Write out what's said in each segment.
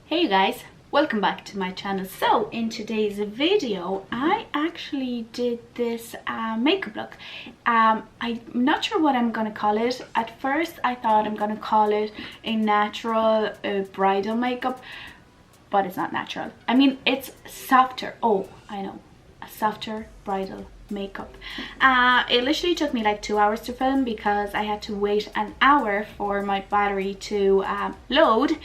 Hey you guys, welcome back to my channel. So in today's video I actually did this makeup look. I'm not sure what I'm gonna call it. At first I thought I'm gonna call it a natural bridal makeup, but it's not natural. I mean, it's softer. Oh, I know, a softer bridal makeup. It literally took me like 2 hours to film because I had to wait an hour for my battery to load,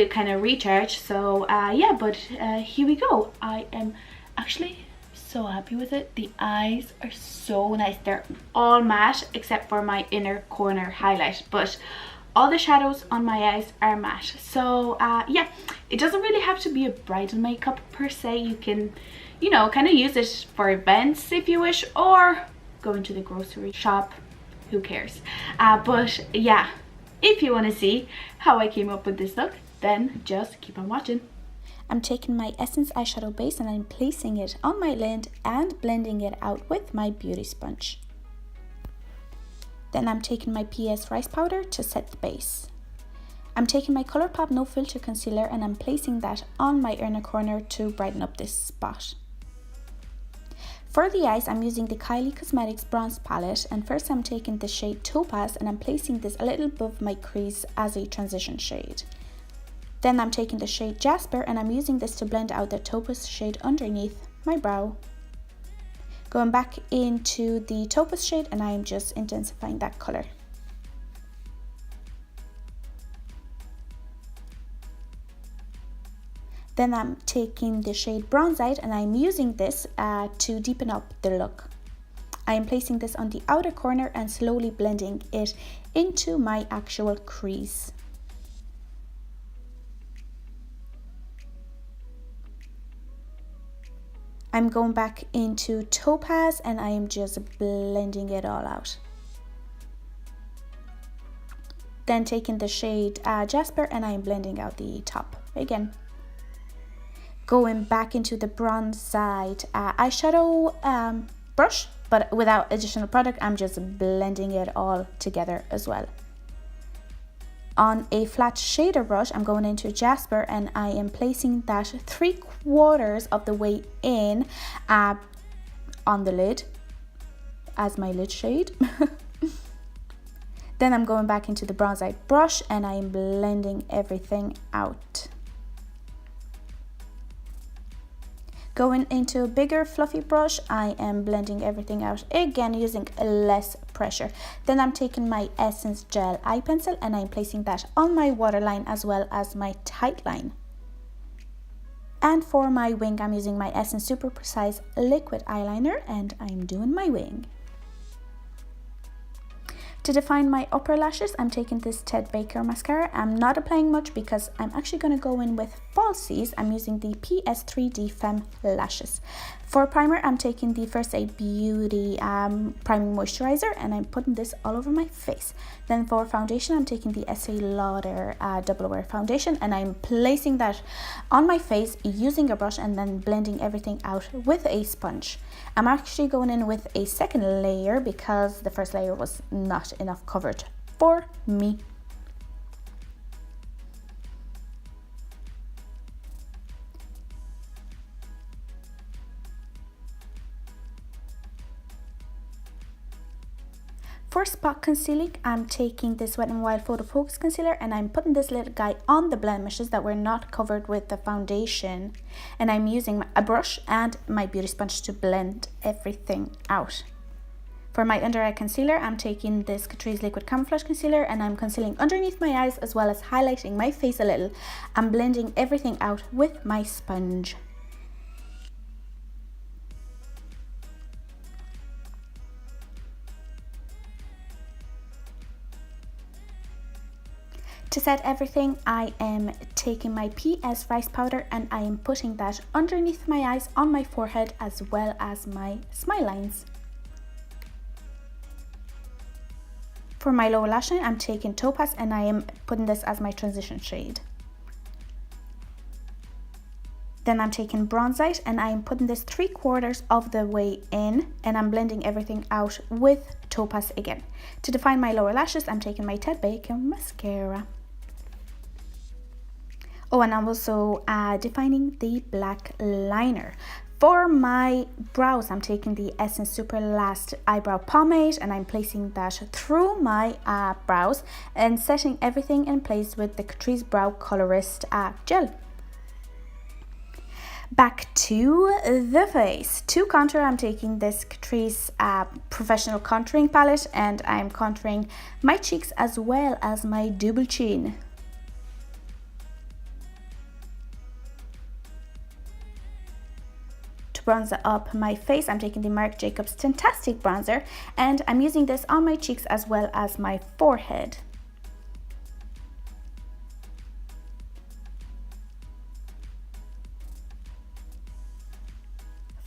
kind of recharge. So yeah, but here we go. I am actually so happy with it. The eyes are so nice. They're all matte except for my inner corner highlight, but all the shadows on my eyes are matte. So yeah, it doesn't really have to be a bridal makeup per se. You can, you know, kind of use it for events if you wish, or go into the grocery shop, who cares. But yeah, if you want to see how I came up with this look, then just keep on watching. I'm taking my Essence eyeshadow base and I'm placing it on my lid and blending it out with my beauty sponge. Then I'm taking my PS rice powder to set the base. I'm taking my Colourpop no filter concealer and I'm placing that on my inner corner to brighten up this spot. For the eyes, I'm using the Kylie Cosmetics bronze palette, and first I'm taking the shade Topaz and I'm placing this a little above my crease as a transition shade. Then I'm taking the shade Jasper and I'm using this to blend out the Topaz shade underneath my brow. Going back into the Topaz shade and I'm just intensifying that colour. Then I'm taking the shade Bronzite and I'm using this to deepen up the look. I am placing this on the outer corner and slowly blending it into my actual crease. I'm going back into Topaz and I am just blending it all out. Then taking the shade Jasper and I am blending out the top again. Going back into the Bronzite eyeshadow brush, but without additional product, I'm just blending it all together as well. On a flat shader brush, I'm going into Jasper and I am placing that 3/4 of the way in on the lid as my lid shade. Then I'm going back into the Bronzite brush and I am blending everything out. Going into a bigger fluffy brush, I am blending everything out again using less pressure. Then I'm taking my Essence Gel Eye Pencil and I'm placing that on my waterline as well as my tight line. And for my wing, I'm using my Essence Super Precise Liquid Eyeliner and I'm doing my wing. To define my upper lashes, I'm taking this Baker Mascara. I'm not applying much because I'm actually going to go in with falsies. I'm using the PS3D Femme Eyelashes. For primer, I'm taking the First Aid Beauty Priming Moisturiser and I'm putting this all over my face. Then for foundation, I'm taking the Estee Lauder Double Wear Foundation and I'm placing that on my face using a brush and then blending everything out with a sponge. I'm actually going in with a second layer because the first layer was not enough coverage for me. For spot concealing, I'm taking this Wet n Wild Photo Focus Concealer and I'm putting this little guy on the blemishes that were not covered with the foundation. And I'm using a brush and my beauty sponge to blend everything out. For my under eye concealer, I'm taking this Catrice Liquid Camouflage Concealer and I'm concealing underneath my eyes as well as highlighting my face a little. I'm blending everything out with my sponge. To set everything, I am taking my PS rice powder and I am putting that underneath my eyes, on my forehead, as well as my smile lines. For my lower lash line, I'm taking Topaz and I am putting this as my transition shade. Then I'm taking Bronzite and I'm putting this 3/4 of the way in and I'm blending everything out with Topaz again. To define my lower lashes, I'm taking my Baker Mascara. Oh, and I'm also defining the black liner. For my brows, I'm taking the Essence Superlast Eyebrow Pomade and I'm placing that through my brows and setting everything in place with the Catrice Brow Colorist gel. Back to the face. To contour, I'm taking this Catrice Professional Contouring Palette and I'm contouring my cheeks as well as my double chin. To bronze up my face, I'm taking the Marc Jacobs Tantastic Bronzer and I'm using this on my cheeks as well as my forehead.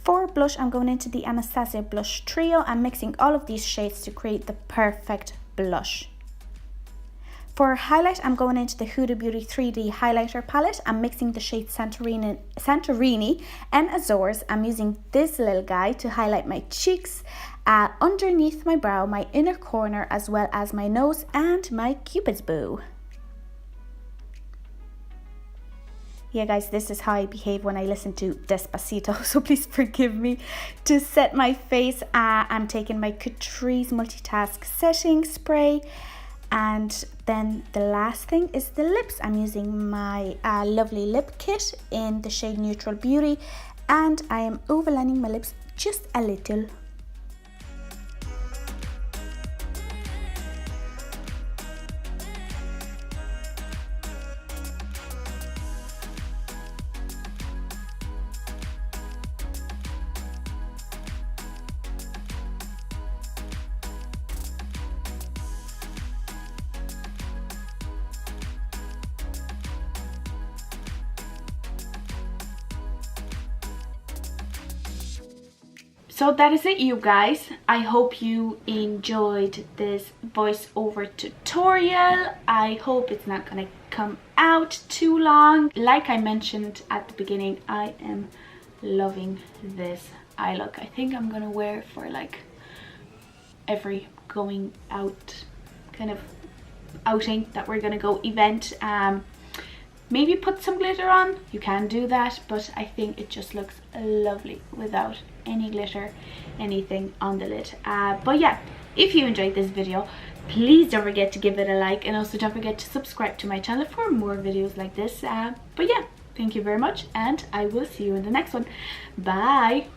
For blush, I'm going into the Anastasia Blush Trio. I'm mixing all of these shades to create the perfect blush. For highlight, I'm going into the Huda Beauty 3D Highlighter Palette. I'm mixing the shades Santorini and Azores. I'm using this little guy to highlight my cheeks, underneath my brow, my inner corner, as well as my nose and my Cupid's bow. Yeah guys, this is how I behave when I listen to Despacito, so please forgive me. To set my face, I'm taking my Catrice Multitask Setting Spray. And then the last thing is the lips. I'm using my lovely lip kit in the shade Neutral Beauty. And I am overlining my lips just a little. So that is it, you guys. I hope you enjoyed this voiceover tutorial. I hope it's not gonna come out too long. Like I mentioned at the beginning, I am loving this eye look. I think I'm gonna wear it for like every going out kind of outing that we're gonna go event. Maybe put some glitter on, you can do that, but I think it just looks lovely without any glitter, anything on the lid. But yeah, if you enjoyed this video, please don't forget to give it a like, and also don't forget to subscribe to my channel for more videos like this. But yeah, thank you very much, and I will see you in the next one. Bye.